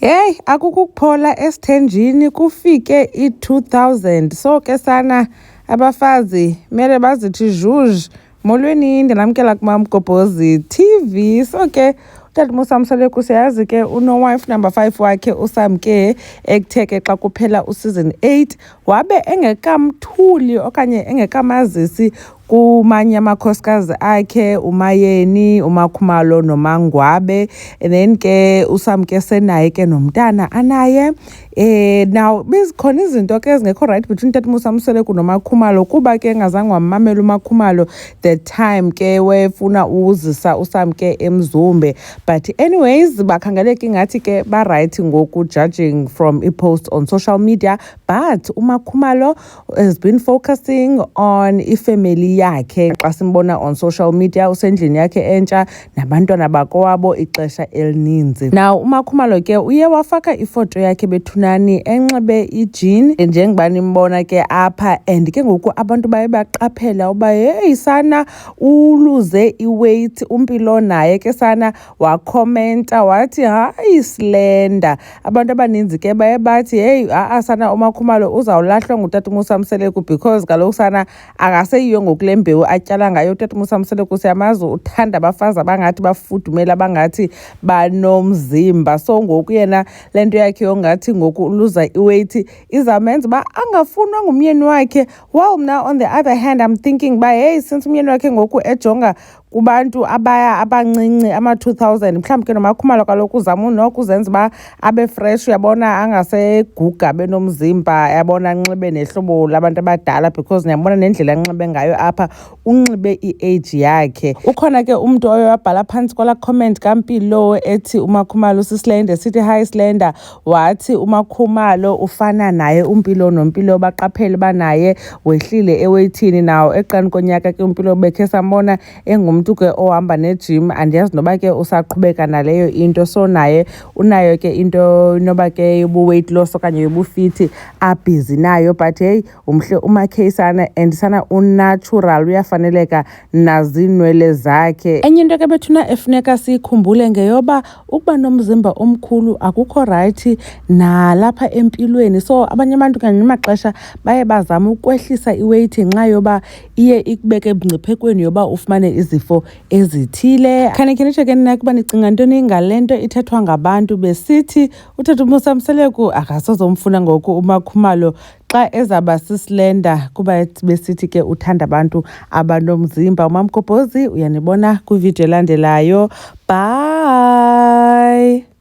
Hey, akukuphola esithenjini kufike i-2000. So ke sana abafazi mele bazithi zhuj. Molweni ndinamkela kuMamgobhozi TV. So ke utata uMsamseleku siyazi ke uno-wife number 5 wakhe uSamke ekutheke xa kuphela useason 8 wabe engekamthuli okanye engekamazisi kumanye amakhosikazi akhe uMayeni, uMakhumalo noMangwabe. And then ke uSamke senaye ke nomntana anaye. Now bezikhona izinto ke ezingekho right between utata uMsamseleku noMakhumalo kuba ke engazange wammamela uMakhumalo the time ke wefuna uzisa uSamke eMzumbe. But anyways bakhangeleka ingathi ke ba-right ngoku judging from i-post on social media, but uMakhumalo has been focusing on ifamily yakhe. Xa simbona on social media usendlini yakhe entsha nabantwana bakowabo ixesha elininzi. Now uMakhumalo ke uye wafaka ifoto yakhe bethunani enxibe ijini njengoba nimbona ke apha, and ke ngoku abantu baye baqaphela uba hey sana uluze iweight umpilo naye ke sana wakhomenta wathi hayi slender. Abantu abaninzi ke baye bathi hey sana uMakhumalo uzawulahlwa ngutata uMsamseleku because kaloku sana akaseyiyo ngokule mbewu atyala ngayo. Utata uMsamseleku siyamazi uthanda abafazi abangathi bafudumela abangathi banomzimba. So ngoku yena le nto yakhe yongathi ngoku uluza iweight izamenza uba angafunwa ngumyeni wakhe. While mna on the other hand I'm thinking ba hey since umyeni wakhe ngoku ejonga kubantu abancinci ama-2000 mhlawumbi ke noMakhumalo kaloku uzama noko uzenza uba abe fresh, uyabona angaseguga abe nomzimba, yabona anxibe nehlobo labantu abadala because niyabona nendlela anxibe ngayo apha unxibe i-age yakhe. Ukhona ke umntu oye wabhala phantsi kwala comment kaMpilo ethi uMakhumalo usislender, sithi hi slender, wathi uMakhumalo ufana naye uMpilo noMpilo baqaphele uba naye wehlile eweyithini. Nawo eqani konyaka ke uMpilo bekhe sambona engumntu ke ohamba nejim, andiyazi noba ke usaqhubeka naleyo into. So naye unayo ke into inoba ke yobu-weight loss okanye yobufithi abhizi nayo, but hey umhle umakhe sana and sana unnatural uyafaneleka nazinwele zakhe. Enye into ke bethuna efuneka siyikhumbule ngeyoba ukuba nomzimba omkhulu akukho right nalapha empilweni. So abanye abantu kanye namaxesha baye bazama ukwehlisa iweight ngenxa yoba iye ikubeke emngciphekweni yoba ufumane izifo ezithile. Khanekhe nitsho ke nina ukuba nicinga ntoni ngale nto ithethwa ngabantu besithi utata uMsamseleku akasozomfuna ngoku uMakhumalo xa ezaba sislender kuba besithi ke uthanda abantu abanomzimba. uMamgobhozi uyanibona kwividiyo elandelayo. Bye.